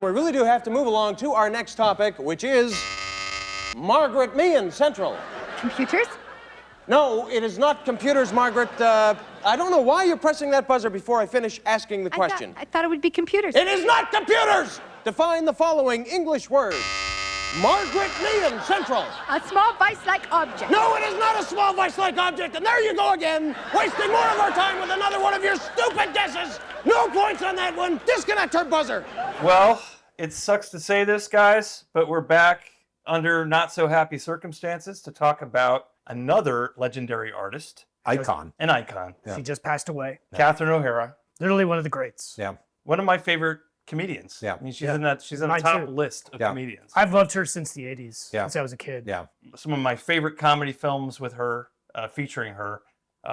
We really do have to move along to our next topic, which is Margaret Meehan Central. Computers? No, it is not computers, Margaret. I don't know why you're pressing that buzzer before I finish asking the question. I thought it would be computers. It is not computers! Define the following English word. Margaret Meehan Central. A small vice-like object. No, it is not a small vice-like object, and there you go again, wasting more of our time with another one of your stupid guesses. No points on that one. Disconnect her buzzer. Well, it sucks to say this, guys, but we're back under not so happy circumstances to talk about another legendary artist. Icon. An icon. Yeah. She just passed away. Catherine O'Hara. Literally one of the greats. Yeah. One of my favorite comedians. Yeah. I mean, she's in the Mine top too. list of comedians. I've loved her since the 80s, Yeah. since I was a kid. Yeah. Some of my favorite comedy films with her, featuring her,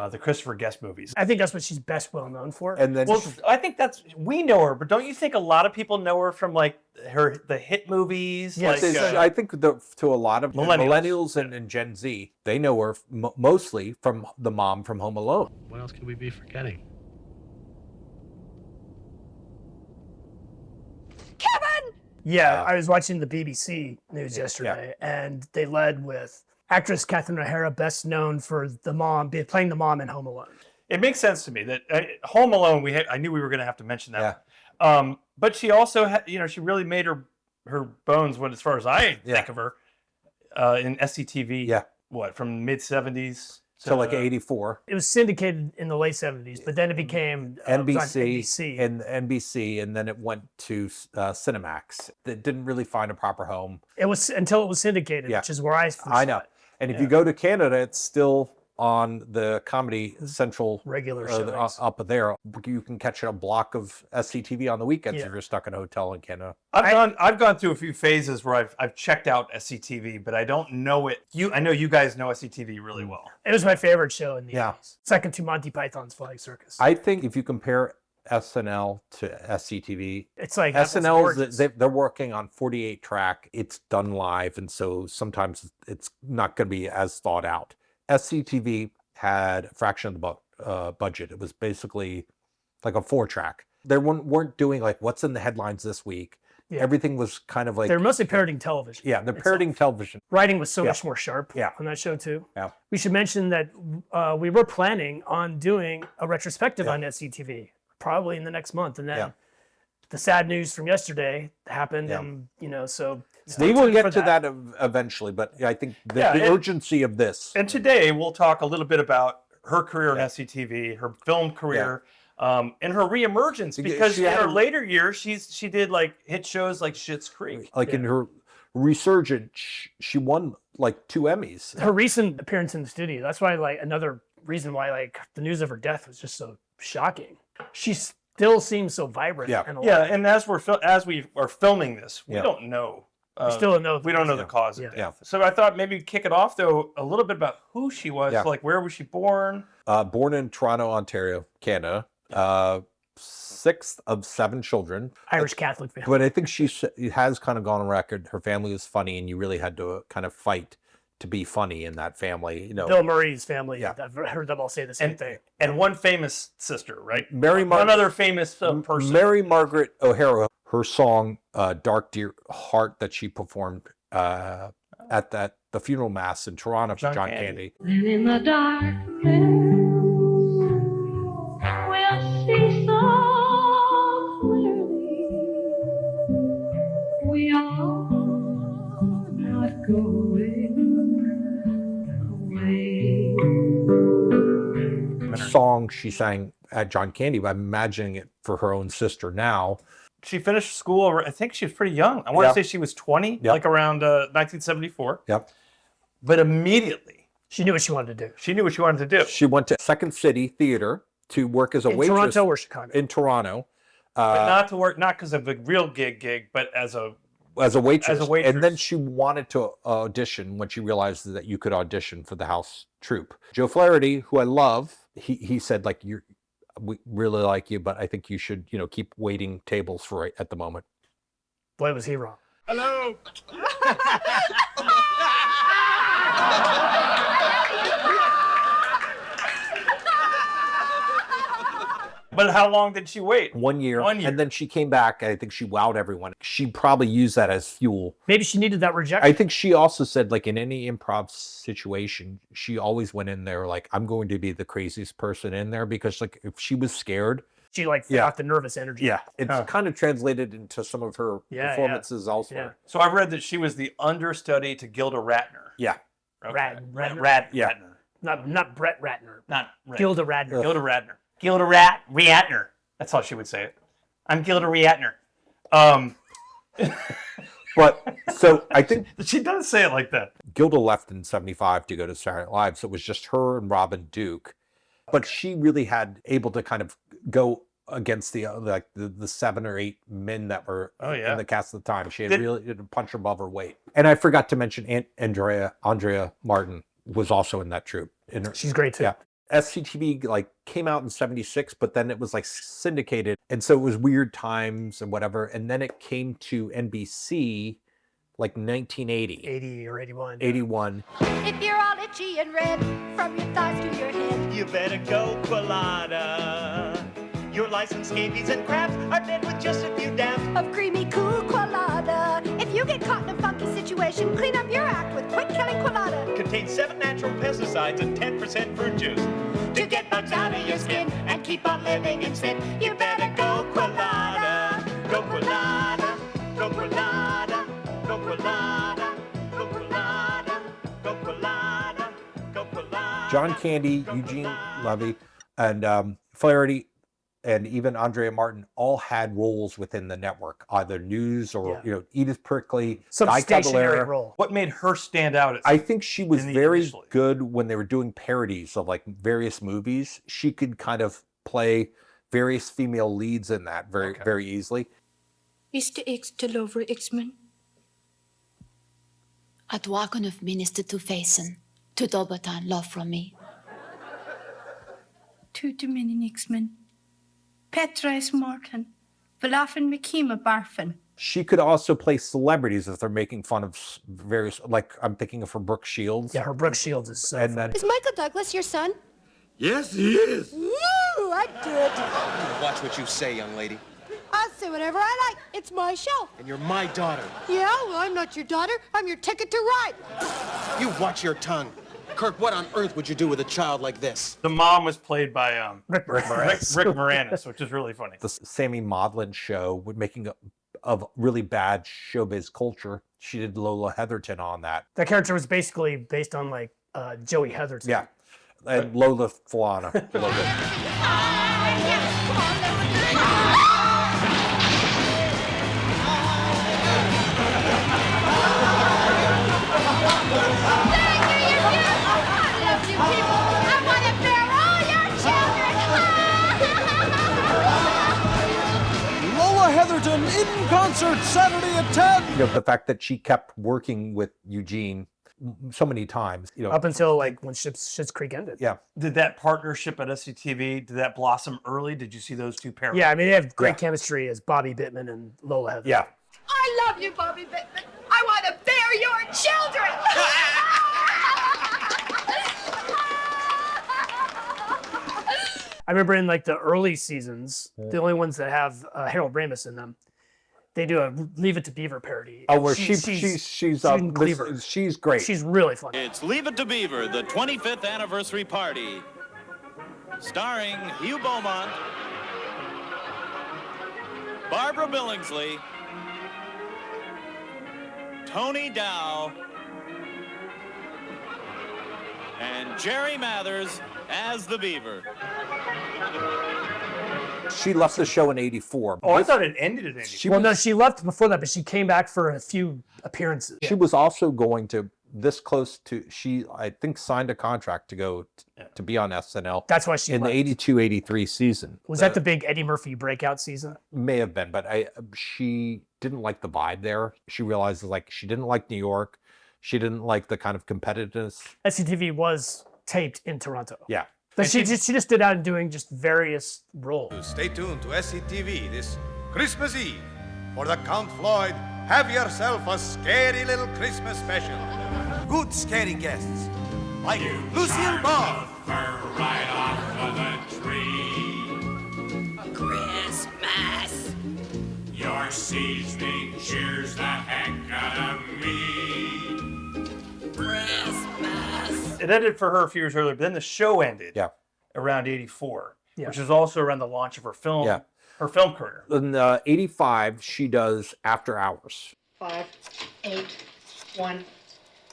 the Christopher Guest movies. I think that's what she's best well known for. And then Well, I think we know her, but don't you think a lot of people know her from like the hit movies? Yes. Like, I think to a lot of Millennials. and Gen Z, they know her mostly from the mom from Home Alone. What else could we be forgetting? Kevin! Yeah, I was watching the BBC news yesterday, and they led with actress Katherine O'Hara, best known for the mom, playing the mom in Home Alone. It makes sense to me that Home Alone. I knew we were going to have to mention that. Yeah. But she also, she really made her bones. As far as I think of her, in SCTV. Yeah. What, from mid '70s So like 84. It was syndicated in the late 70s, but then it became NBC and NBC, and then it went to Cinemax. It didn't really find a proper home. It was until it was syndicated, which is where I first I know. saw it. And if you go to Canada, it's still on the Comedy Central Regular shows. up there. You can catch a block of SCTV on the weekends if you're stuck in a hotel in Canada. I've gone through a few phases where I've checked out SCTV, but I don't know it. I know you guys know SCTV really well. It was my favorite show in the Yeah. 80s. Second to Monty Python's Flying Circus. I think if you compare SNL to SCTV, It's like SNL they're working on 48 track. It's done live, and so sometimes it's not going to be as thought out. SCTV had a fraction of the budget. It was basically like a 4-track. They weren't doing like what's in the headlines this week. Yeah. Everything was kind of like they're mostly parodying television. Yeah, they're parodying television. Writing was so much more sharp on that show too. Yeah. We should mention that we were planning on doing a retrospective on SCTV probably in the next month, and then the sad news from yesterday happened, and so we will get to that eventually. But I think the urgency of this. And today we'll talk a little bit about her career in SCTV, her film career. And her reemergence, because in her later years, she did like hit shows like Schitt's Creek. Like in her resurgence, she won like 2 Emmys. Her recent appearance in the studio. That's why another reason why the news of her death was just so shocking. She still seems so vibrant. And alive. And as we are filming this, we don't know. We still don't know. We don't know the cause of death. So I thought maybe kick it off though a little bit about who she was. So, like, where was she born? Born in Toronto, Ontario, Canada. 6th of 7 children. Irish Catholic family. But I think she has kind of gone on record. Her family was funny, and you really had to kind of fight to be funny in that family. Bill Murray's family. Yeah. I've heard them all say the same thing. And one famous sister, right? One other famous person. Mary Margaret O'Hara. Her song "Dark Dear Heart" that she performed at the funeral mass in Toronto for John Candy. And in the darkness, we'll see so clearly. We are not going away. A song she sang at John Candy, but I'm imagining it for her own sister now. She finished school, I think she was pretty young. I want to say she was 20, like around 1974. Yep. But immediately, she knew what she wanted to do. She went to Second City Theater to work as a waitress. In Toronto or Chicago? In Toronto. But not to work, not because of a real gig, but as a waitress. And then she wanted to audition when she realized that you could audition for the house troupe. Joe Flaherty, who I love, he said, like, we really like you, but I think you should, keep waiting tables for it at the moment. Boy, was he wrong. Hello. But how long did she wait? 1 year. 1 year. And then she came back. I think she wowed everyone. She probably used that as fuel. Maybe she needed that rejection. I think she also said, like, in any improv situation, she always went in there like, I'm going to be the craziest person in there, because, like, if she was scared, She like got the nervous energy. it's kind of translated into some of her performances elsewhere. Yeah. So I've read that she was the understudy to Gilda Radner. Yeah. Okay. Radner. Radner. Not Brett Ratner. Not Radner. Gilda Radner. Gilda Radner. Gilda Radner. That's how she would say it. I'm Gilda Radner. But so I think She does say it like that. Gilda left in 75 to go to Saturday Night Live. So it was just her and Robin Duke. But she really had able to kind of go against the 7 or 8 men that were in the cast at the time. She had really to punch above her weight. And I forgot to mention Andrea Martin was also in that troupe. She's great too. Yeah. SCTV like came out in 76, but then it was like syndicated. And so it was weird times and whatever. And then it came to NBC like 1980. 80 or 81. 81. If you're all itchy and red from your thighs to your head, You better go, Quilada. Your licensed scabies and crabs are dead with just a few dabs. of creamy cool Quilada. If you get caught in a funky situation, clean up your act with quick killing Quilada. Contains 7 natural pesticides and 10% fruit juice. To get bugs out of your skin and keep on living in sin, you better go Quilada. Go Quilada, go Quilada, go Quilada, go Quilada, go Quilada, go Quilada. John Candy, Eugene Levy, and Flaherty, and even Andrea Martin all had roles within the network, either news or Edith Prickly, Some Guy stationary Caballero. role. What made her stand out? I think she was very initially? good when they were doing parodies of like various movies. She could kind of play various female leads in that very easily. Mr. X til over X-Men. At waken of minister to facen, to dobbeltan love from me. To de mini X-Men. Petra is Martin. Verlaffen Mikima Barfen. She could also play celebrities if they're making fun of various, like I'm thinking of her Brooke Shields. Yeah, her Brooke Shields is so. And then Is Michael Douglas your son? Yes, he is. Woo, I did. Watch what you say, young lady. I'll say whatever I like. It's my show. And you're my daughter. Yeah, well, I'm not your daughter. I'm your ticket to ride. You watch your tongue. Kirk, what on earth would you do with a child like this? The mom was played by Rick Moranis. Rick Moranis, which is really funny. the Sammy Maudlin show with making of really bad showbiz culture. She did Lola Heatherton on that. That character was basically based on like Joey Heatherton. Yeah. And Lola Falana. a little bit. Lola Heatherton in concert Saturday at 10. You know, the fact that she kept working with Eugene so many times, you know. Up until like when Schitt's Creek ended. Yeah. Did that partnership at SCTV, did that blossom early? Did you see those two pair? Yeah, I mean they have great chemistry as Bobby Bittman and Lola Heatherton. Yeah. I love you, Bobby Bittman. I want to bear your children. I remember in like the early seasons, the only ones that have Harold Ramis in them, they do a Leave It to Beaver parody. Oh, where she's Cleaver. She's great. She's really funny. It's Leave It to Beaver, the 25th anniversary party. Starring Hugh Beaumont, Barbara Billingsley, Tony Dow, and Jerry Mathers as the Beaver. She left the show in 84. Oh, I thought it ended in 84. No, she left before that, but she came back for a few appearances. She was also going to this close to, she I think signed a contract to go to be on SNL. That's why she in left. the 82-83 season. Was that the big Eddie Murphy breakout season? May have been, but she didn't like the vibe there. She realized like she didn't like New York. She didn't like the kind of competitiveness. SCTV was taped in Toronto. Yeah. But she just stood out in doing just various roles. Stay tuned to SCTV this Christmas Eve. For the Count Floyd, have yourself a scary little Christmas special. Good scary guests like Lucille Ball, Right off of the tree. sees me cheers the heck out of me. Christmas. It ended for her a few years earlier, but then the show ended. Yeah. Around 84, Yeah. which is also around the launch of her film. Yeah. Her film career. In 85, she does After Hours. 5, 8, 1,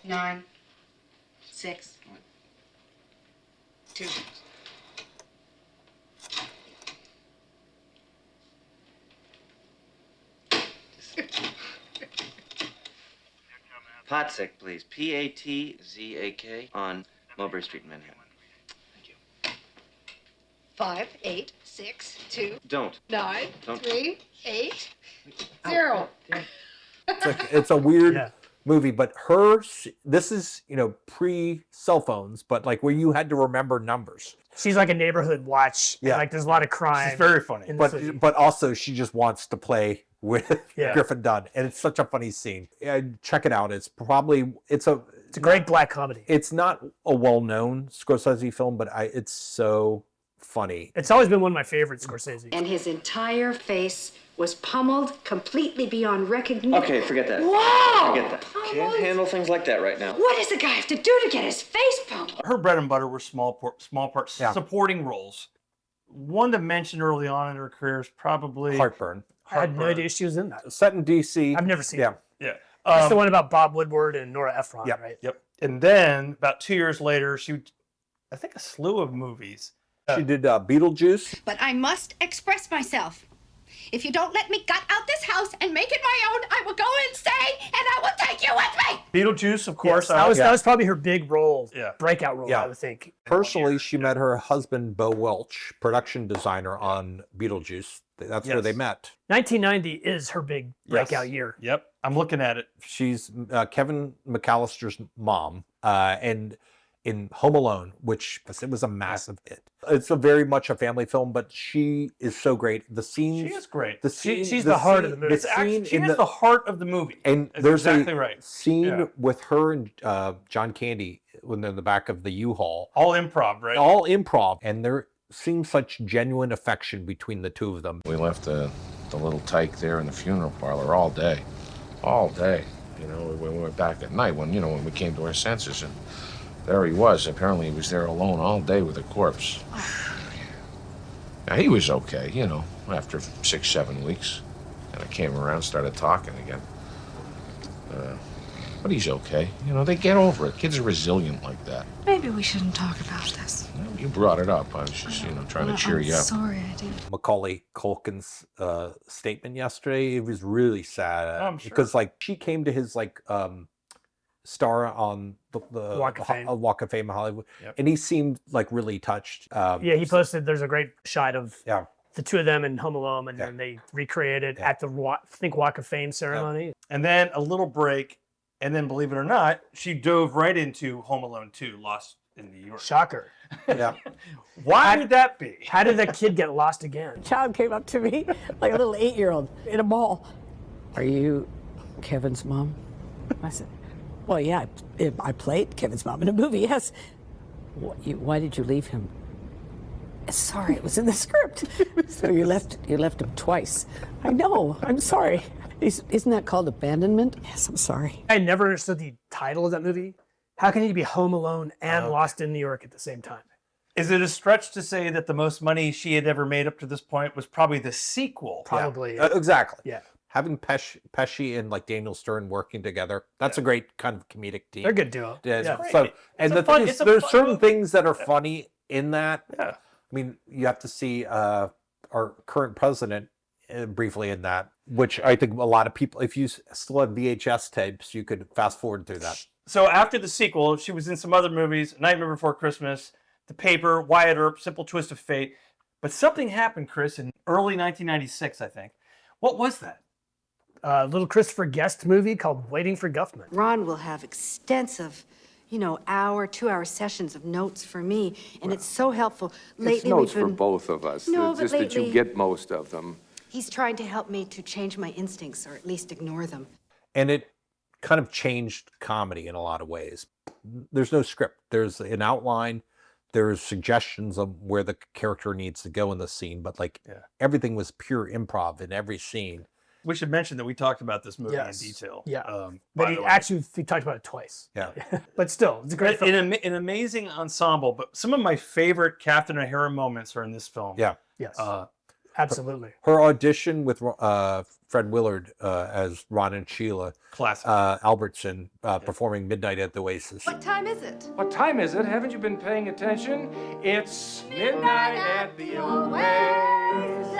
9, 6, 2. Patzak, please. Patzak on Mulberry Street, Manhattan. 5, 8, 6, 2, Don't. 9, Don't. 3, 8, 0. It's a weird movie, but this is, pre-cell phones, but like where you had to remember numbers. She's like a neighborhood watch. Yeah. Like there's a lot of crime. She's very funny. in the city. But also she just wants to play with Yeah. Griffin Dunn, and it's such a funny scene. Yeah, check it out. It's a great black comedy. It's not a well-known Scorsese film, but it's so funny. It's always been one of my favorites, Scorsese. And his entire face was pummeled completely beyond recognition. Okay, forget that. Whoa! Forget that. Can't handle things like that right now. What does the guy have to do to get his face pummeled? Her bread and butter were small parts, supporting roles. One to mention early on in her career is probably Heartburn. I had no idea she was in that. Set in D.C. I've never seen Yeah. it. Yeah. That's the one about Bob Woodward and Nora Ephron, Yep. right? Yep. And then about 2 years later, I think a slew of movies. She did Beetlejuice. But I must express myself. If you don't let me gut out this house and make it my own, I will go insane and I will take you with me. Beetlejuice, of course. Yes, that was probably her big role, breakout role, I would think. Personally, she met her husband, Bo Welch, production designer on Beetlejuice. That's where they met. 1990 is her big breakout year. Yep. I'm looking at it. She's Kevin McAllister's mom, and in Home Alone, which it was a massive hit. It's very much a family film, but she is so great. The scenes. She is great. She's the heart of the movie. She is the heart of the movie. And That's there's exactly a right. scene with her and John Candy when they're in the back of the U-Haul. All improv, right? All improv. And there seems such genuine affection between the two of them. We left the little tyke there in the funeral parlor all day. All day. We went back at night when we came to our senses. And there he was. Apparently he was there alone all day with a corpse. Now, he was okay, after 6-7 weeks. And I came around, started talking again. But he's okay. They get over it. Kids are resilient like that. Maybe we shouldn't talk about this. Well, you brought it up. I was just, trying to cheer you up. Sorry, I did. Macaulay Culkin's statement yesterday, it was really sad. I'm sure. Because, she came to his, star on the Walk of Fame in Hollywood, and he seemed, really touched. He posted, there's a great shot of the two of them in Home Alone, and then they recreated at the Walk of Fame ceremony. And then a little break, and then, believe it or not, she dove right into Home Alone 2, Lost in New York. Shocker. Yeah. Why would that be? How did that kid get lost again? Child came up to me like a little 8-year-old in a mall. Are you Kevin's mom? I said, well, yeah, I played Kevin's mom in a movie, yes. Why did you leave him? Sorry, it was in the script. So you left him twice. I know, I'm sorry. Isn't that called abandonment? Yes, I'm sorry. I never understood the title of that movie. How can you be Home Alone and Lost in New York at the same time? Is it a stretch to say that the most money she had ever made up to this point was probably the sequel? Probably. Exactly. Yeah. Having Pesci and Daniel Stern working together, that's a great kind of comedic team. They're a good duo. Yeah. Great. So, and It's the a fun- thing it's is, a there's fun certain movie. things that are funny in that. Yeah. I mean, you have to see our current president briefly in that, which I think a lot of people, if you still have VHS tapes, you could fast forward through that. So after the sequel, she was in some other movies, Nightmare Before Christmas, The Paper, Wyatt Earp, Simple Twist of Fate. But something happened, Chris, in early 1996, I think. What was that? A little Christopher Guest movie called Waiting for Guffman. Ron will have extensive, 2-hour sessions of notes for me, and it's so helpful. Lately, It's notes we've been... for both of us. No, It's but just that lately- you get most of them. He's trying to help me to change my instincts, or at least ignore them. And it kind of changed comedy in a lot of ways. There's no script. There's an outline. There's suggestions of where the character needs to go in the scene, but everything was pure improv in every scene. We should mention that we talked about this movie Yes. in detail. Yeah. By But the way. we talked about it twice. Yeah. But still, it's a great film. An amazing ensemble, but some of my favorite Katherine and Hara moments are in this film. Yeah. Yes. Absolutely. Her audition with Fred Willard as Ron and Sheila. Classic. Albertson performing Midnight at the Oasis. What time is it? What time is it? Haven't you been paying attention? It's midnight at the Oasis.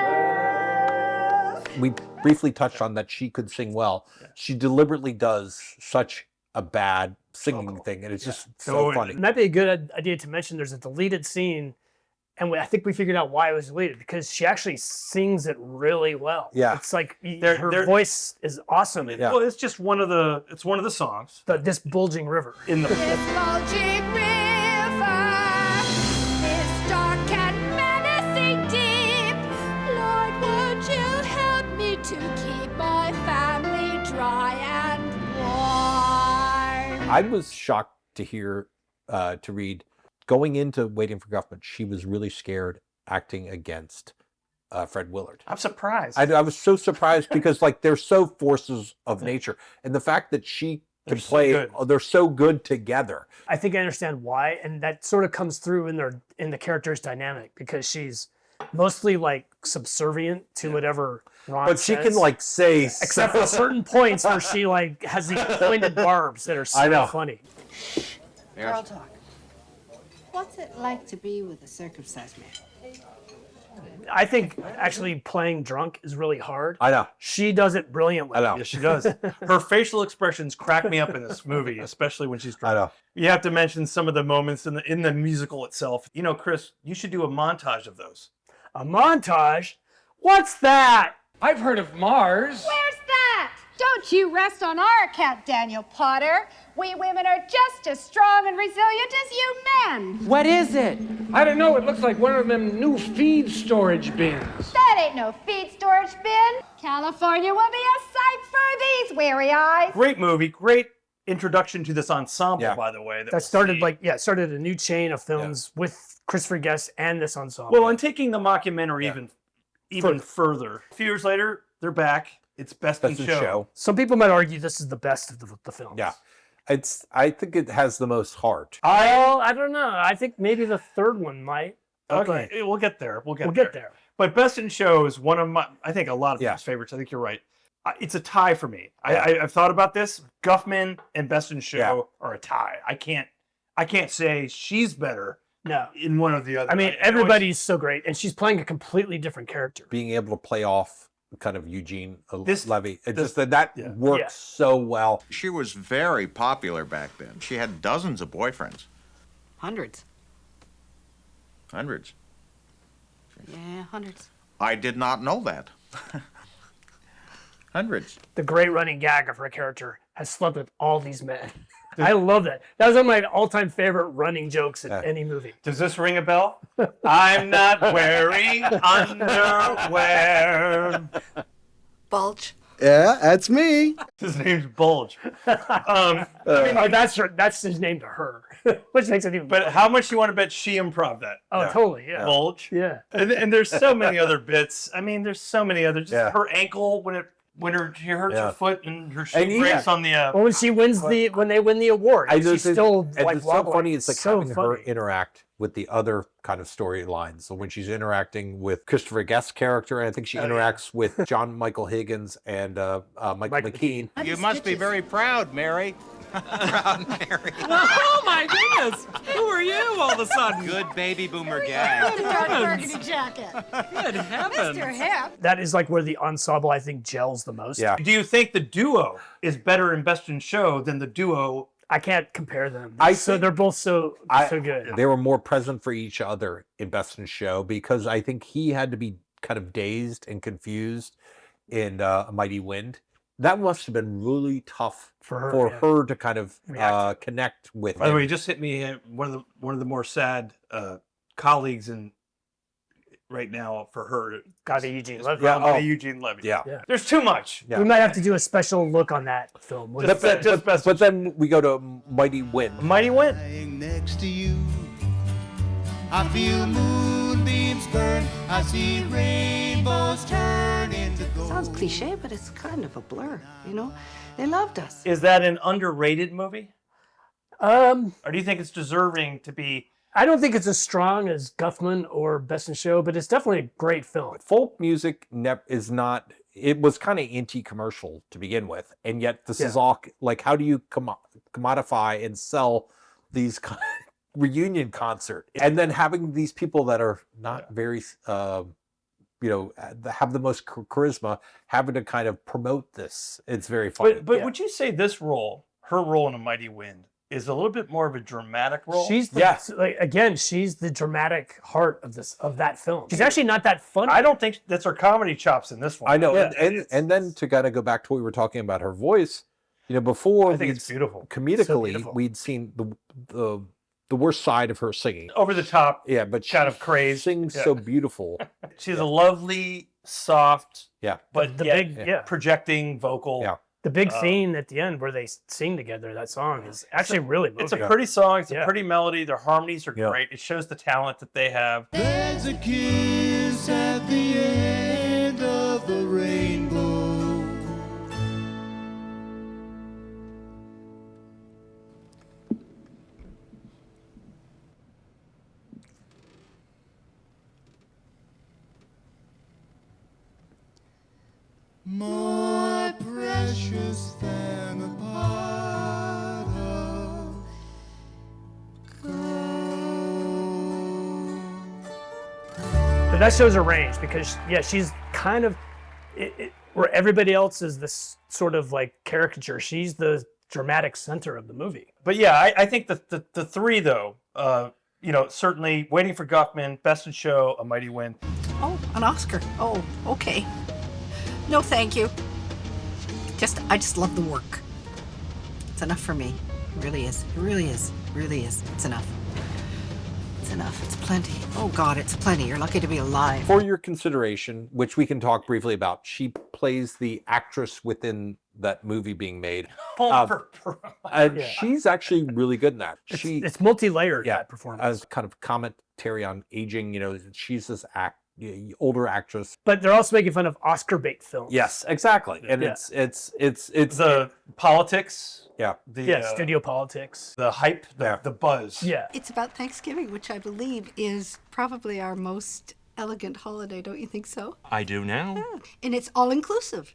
We briefly touched on that she could sing well. She deliberately does such a bad singing thing, and it's just so funny. It might be a good idea to mention there's a deleted scene, and I think we figured out why it was deleted, because she actually sings it really well. Yeah. It's like her voice is awesome. Well, it's just one of the songs. This bulging river. In the Bulging river, this dark and menacing deep. Lord, would you help me to keep my family dry and warm? I was shocked to hear, to read, going into Waiting for Guffman, she was really scared acting against Fred Willard. I'm surprised. I was so surprised because they're so forces of nature, and the fact that she can play, they're so good together. I think I understand why, and that sort of comes through in the character's dynamic, because she's mostly subservient to whatever Ron But she says. can say, except for certain points where she has these pointed barbs that are so funny. Girl talk. What's it like to be with a circumcised man? I think actually playing drunk is really hard. I know. She does it brilliantly. I know. Yes, she does. Her facial expressions crack me up in this movie, especially when she's drunk. I know. You have to mention some of the moments in the musical itself. You know, Chris, you should do a montage of those. A montage? What's that? I've heard of Mars. Where's that? Don't you rest on our account, Daniel Potter. We women are just as strong and resilient as you men. What is it? I don't know. It looks like one of them new feed storage bins. That ain't no feed storage bin. California will be a sight for these weary eyes. Great movie, great introduction to this ensemble, by the way. That started started a new chain of films with Christopher Guest and this ensemble. Well, and taking the mockumentary even further. A few years later, they're back. It's Best in Show. Some people might argue this is the best of the films. Yeah. I think it has the most heart. I don't know. I think maybe the third one might. Okay, we'll get there. We'll get there. But Best in Show is one of my, I think, a lot of people's favorites. I think you're right. It's a tie for me. I've thought about this. Guffman and Best in Show are a tie. I can't say she's better. No. In one or the other. I mean, everybody's so great, and she's playing a completely different character. Being able to play off kind of Eugene Levy. It's just that works so well. She was very popular back then. She had dozens of boyfriends. Hundreds. Hundreds. Yeah, hundreds. I did not know that. Hundreds. The great running gag of her character has slept with all these men. I love that. That was one of my all-time favorite running jokes in any movie. Does this ring a bell? I'm not wearing underwear. Bulge. Yeah, that's me. His name's Bulge. That's his name to her, which makes it even. But how much you want to bet she improv that? Oh, totally. Yeah. Bulge. Yeah. And there's so many other bits. I mean, there's so many other. Just her ankle when she hurts her foot and her shoe breaks on the. Well, when she wins when they win the award, she's still it's so funny. It's like so having funny. her interact with the other kind of storylines. So when she's interacting with Christopher Guest's character, and I think she interacts with John Michael Higgins and Michael McKean. You must be very proud, Mary. Proud Mary. Oh my goodness! Who are you all of a sudden? Good baby boomer gag. Heavens. jacket. Good heavens! Mr. Hip. That is like where the ensemble, I think, gels the most. Yeah. Do you think the duo is better in Best in Show than the duo? I can't compare them. So they're both so good. They were more present for each other in Best in Show because I think he had to be kind of dazed and confused in A Mighty Wind. That must have been really tough for her to kind of connect with. By the way, he just hit me one of the more sad colleagues in right now for her. Gotta be Eugene Levy. Eugene Levy. Yeah. There's too much. Yeah. We might have to do a special look on that film. But then we go to Mighty Wind. Mighty Wind. Next to you, I feel moonbeams burn. I see rainbows turn into gold. Sounds cliche, but it's kind of a blur, you know? They loved us. Is that an underrated movie? Or do you think it's deserving to be? I don't think it's as strong as Guffman or Best in Show, but it's definitely a great film. Folk music is not, it was kind of anti-commercial to begin with, and yet this is all, like, how do you commodify and sell these reunion concert? And then having these people that are not very, you know, have the most charisma, having to kind of promote this. It's very funny. But would you say this role, her role in A Mighty Wind, is a little bit more of a dramatic role? She's she's the dramatic heart of that film. She's actually not that funny. I don't think that's her comedy chops in this one. I know, and then to kind of go back to what we were talking about her voice, you know, before I think it's beautiful. Comedically, So beautiful. we'd seen the worst side of her singing. Over the top, but kind of craze. Sings so beautiful. She's a lovely, soft, but the yet big projecting vocal. Yeah. The big scene at the end where they sing together, that song is actually really moving. It's a pretty song. It's a pretty melody. Their harmonies are great. It shows the talent that they have. There's a kiss at the end of the rainbow. More precious than a pot of But that shows her range because, she's kind of where everybody else is this sort of like caricature. She's the dramatic center of the movie. But yeah, I think the three though, you know, certainly Waiting for Guffman, Best in Show, A Mighty Wind. Oh, an Oscar. Oh, okay. No, thank you. I just love the work. It's enough for me. It really is. It really is. It really is. It's enough. It's enough. It's plenty. Oh God, it's plenty. You're lucky to be alive. For your consideration, which we can talk briefly about, she plays the actress within that movie being made. And she's actually really good in that. It's multi-layered, that performance. As kind of commentary on aging, you know, she's this older actress. But they're also making fun of Oscar bait films. Yes, exactly. And it's the politics. Yeah. Studio politics. The hype, the buzz. Yeah. It's about Thanksgiving, which I believe is probably our most elegant holiday, don't you think so? I do now. Yeah. And it's all-inclusive.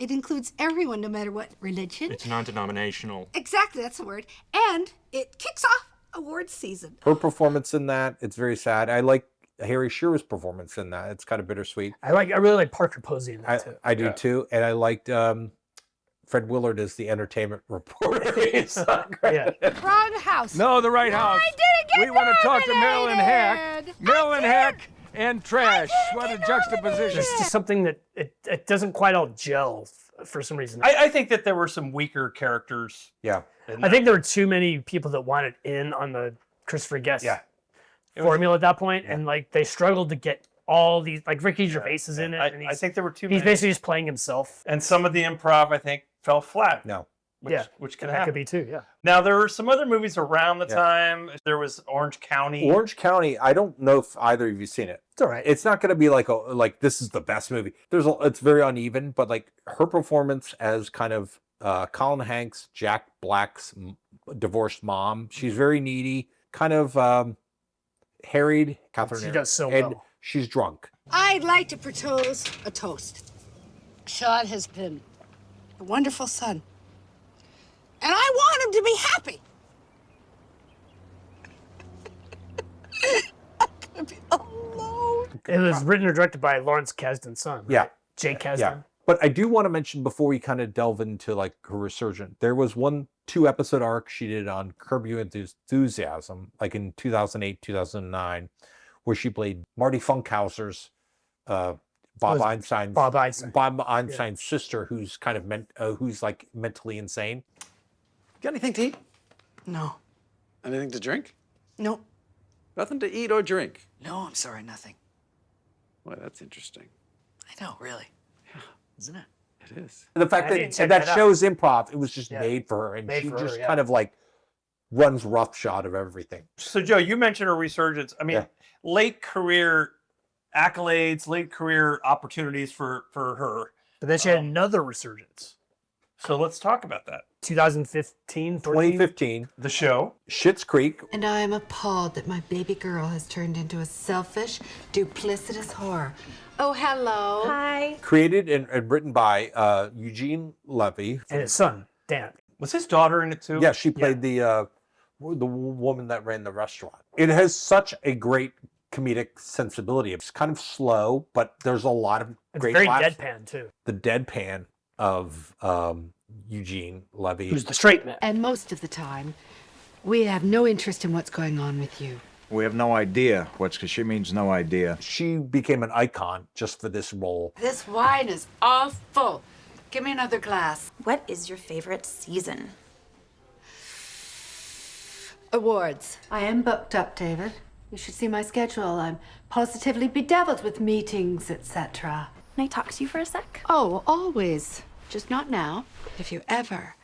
It includes everyone, no matter what religion. It's non-denominational. Exactly, that's the word. And it kicks off awards season. Her performance in that, it's very sad. I like Harry Shearer's performance in that. It's kind of bittersweet. I really like Parker Posey in that too. I do too. And I liked Fred Willard as the entertainment reporter. He's so great. Wrong house. No, the right house. I didn't get We want to talk to Marilyn Heck. nominated. Marilyn Heck and trash. What a juxtaposition. It's just something that it doesn't quite all gel for some reason. I think that there were some weaker characters. Yeah. I think there were too many people that wanted in on the Christopher Guest formula at that point, and like they struggled to get all these, like Ricky Gervais is in it. And I think there were too He's many. basically just playing himself. And some of the improv, I think, fell flat. No. Which can that happen. could be too, yeah. Now, there were some other movies around the time. There was Orange County. Orange County, I don't know if either of you seen it. It's all right. It's not going to be like this is the best movie. It's very uneven, but like her performance as kind of Colin Hanks, Jack Black's divorced mom. She's very needy, kind of harried. Katherine. She does so and well. She's drunk. I'd like to propose a toast. Sean has been a wonderful son. And I want him to be happy. I'm gonna be alone. It was written or directed by Lawrence Kasdan's son. Right? Yeah. Jake Kasdan. Yeah. But I do want to mention before we kind of delve into like her resurgence, there was 2 episode arc she did on Curb Your Enthusiasm, like in 2008, 2009, where she played Marty Funkhauser's Bob Einstein's sister, who's kind of who's like mentally insane. Got anything to eat? No. Anything to drink? No. Nothing to eat or drink? No, I'm sorry, nothing. Boy, that's interesting. I know, really. Yeah, isn't it? It is. The fact that show's improv, it was just made for her, and she just kind of like runs roughshod of everything. So, Joe, you mentioned her resurgence. I mean, late career accolades, late career opportunities for her. But then she had another resurgence. So let's talk about that. 2015, 14? 2015. The show. Schitt's Creek. And I am appalled that my baby girl has turned into a selfish, duplicitous whore. Oh, hello. Hi. Created and written by Eugene Levy. And his son, Dan. Was his daughter in it too? Yeah, she played the woman that ran the restaurant. It has such a great comedic sensibility. It's kind of slow, but there's a lot of great very laughs. deadpan, too. The deadpan of Eugene Levy. Who's the straight man. And most of the time, we have no interest in what's going on with you. We have no idea because she means no idea. She became an icon just for this role. This wine is awful. Give me another glass. What is your favorite season? Awards. I am booked up, David. You should see my schedule. I'm positively bedeviled with meetings, etc. Can I talk to you for a sec? Oh, always. Just not now. If you ever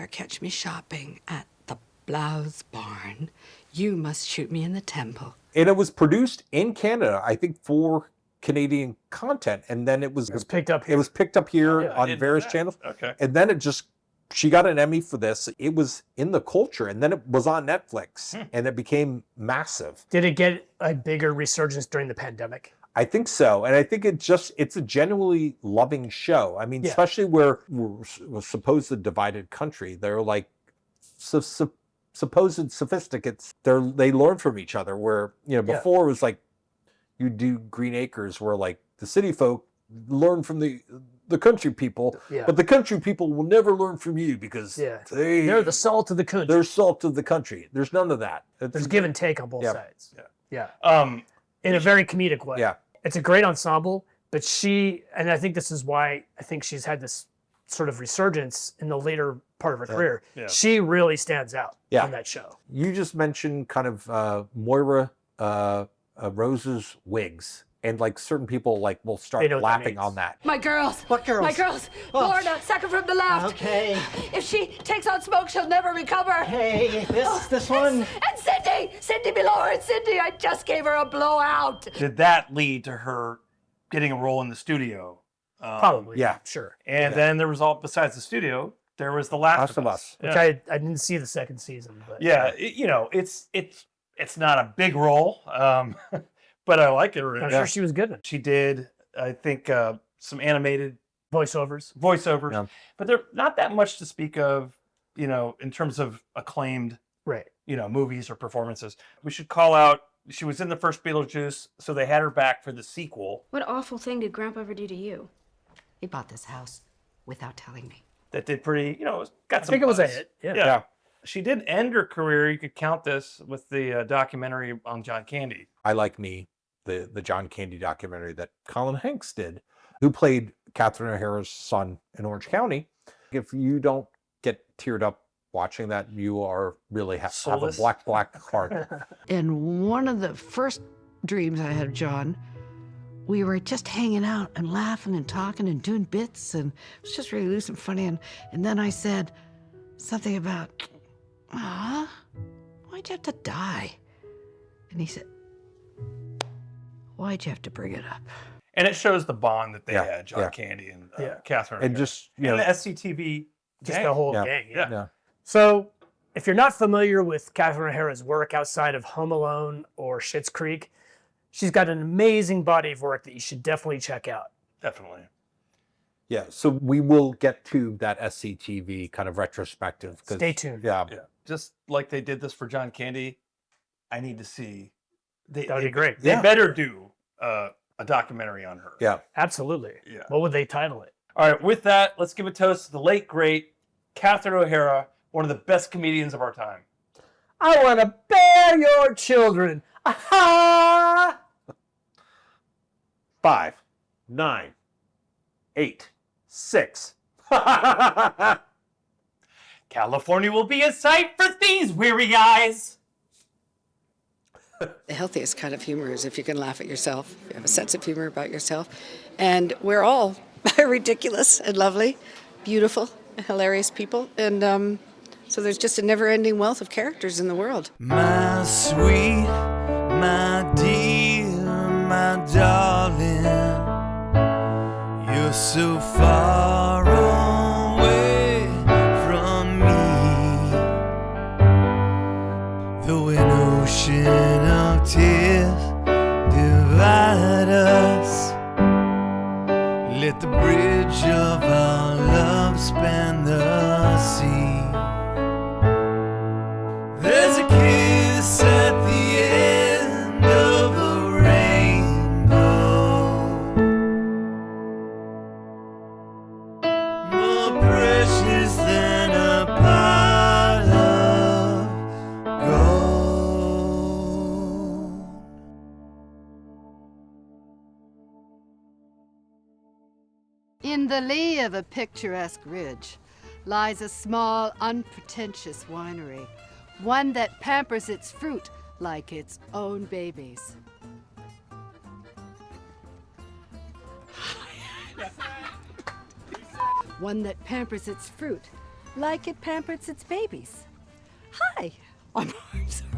catch me shopping at the Blouse Barn, you must shoot me in the temple. And it was produced in Canada, I think, for Canadian content, and then it was picked up here. It was picked up here I on didn't various know that. channels. Okay. And then she got an Emmy for this. It was in the culture, and then it was on Netflix, and it became massive. Did it get a bigger resurgence during the pandemic? I think so, and I think it's a genuinely loving show. I mean, especially where we're a supposed divided country, they're like supposed sophisticates. They learn from each other. Where before it was like you do Green Acres, where like the city folk learn from the country people, but the country people will never learn from you because they're the salt of the country. They're salt of the country. There's none of that. There's give and take on both sides. Yeah. In a very comedic way. Yeah. It's a great ensemble, but and I think this is why I think she's had this sort of resurgence in the later part of her career. Yeah. She really stands out on that show. You just mentioned kind of Moira Rose's wigs. And like certain people will start laughing on that. My girls. What girls? My girls. Oh. Lorna, second from the left. Okay. If she takes on smoke, she'll never recover. Hey, this one. And Cindy below her. And Cindy, I just gave her a blowout. Did that lead to her getting a role in the studio? Probably. Yeah. Sure. And then there was besides the studio, there was The Last of Us. Which I didn't see the second season. But Yeah. It's not a big role. But I like it. I'm sure she was good in it. She did, I think, some animated voiceovers, but they're not that much to speak of, in terms of acclaimed, movies or performances. We should call out, she was in the first Beetlejuice, so they had her back for the sequel. What awful thing did Grandpa ever do to you? He bought this house without telling me. That did pretty, got some I think it was a buzz. hit. Yeah. She did end her career. You could count this with the documentary on John Candy. I Like Me, the John Candy documentary that Colin Hanks did, who played Catherine O'Hara's son in Orange County. If you don't get teared up watching that, you are really have a black heart. In one of the first dreams I had of John, we were just hanging out and laughing and talking and doing bits, and it was just really loose and funny. And then I said something about, why'd you have to die? And he said, why'd you have to bring it up? And it shows the bond that they had, John Candy and Catherine. And O'Hara. just, and the SCTV Just gang. the whole Yeah. gang. Yeah. So if you're not familiar with Catherine O'Hara's work outside of Home Alone or Schitt's Creek, she's got an amazing body of work that you should definitely check out. Definitely. Yeah, so we will get to that SCTV kind of retrospective. Stay tuned. Yeah. Just like they did this for John Candy, I need to see. That would be great. They better do a documentary on her. Yeah. Absolutely. Yeah. What would they title it? All right, with that, let's give a toast to the late, great Catherine O'Hara, one of the best comedians of our time. I want to bear your children. Aha! 5, 9, 8, 6. California will be a sight for these weary eyes. The healthiest kind of humor is if you can laugh at yourself, you have a sense of humor about yourself. And we're all ridiculous and lovely, beautiful, hilarious people. And so there's just a never-ending wealth of characters in the world. My sweet, my dear, my darling, you're so far away from me, though an ocean of tears divide us, let the bridge of our love span the sea. There's a kiss at the end of a rainbow, more precious than a pot of gold. In the lee of a picturesque ridge lies a small, unpretentious winery, one that pampers its fruit like its own babies. One that pampers its fruit like it pampers its babies. Hi, I'm sorry.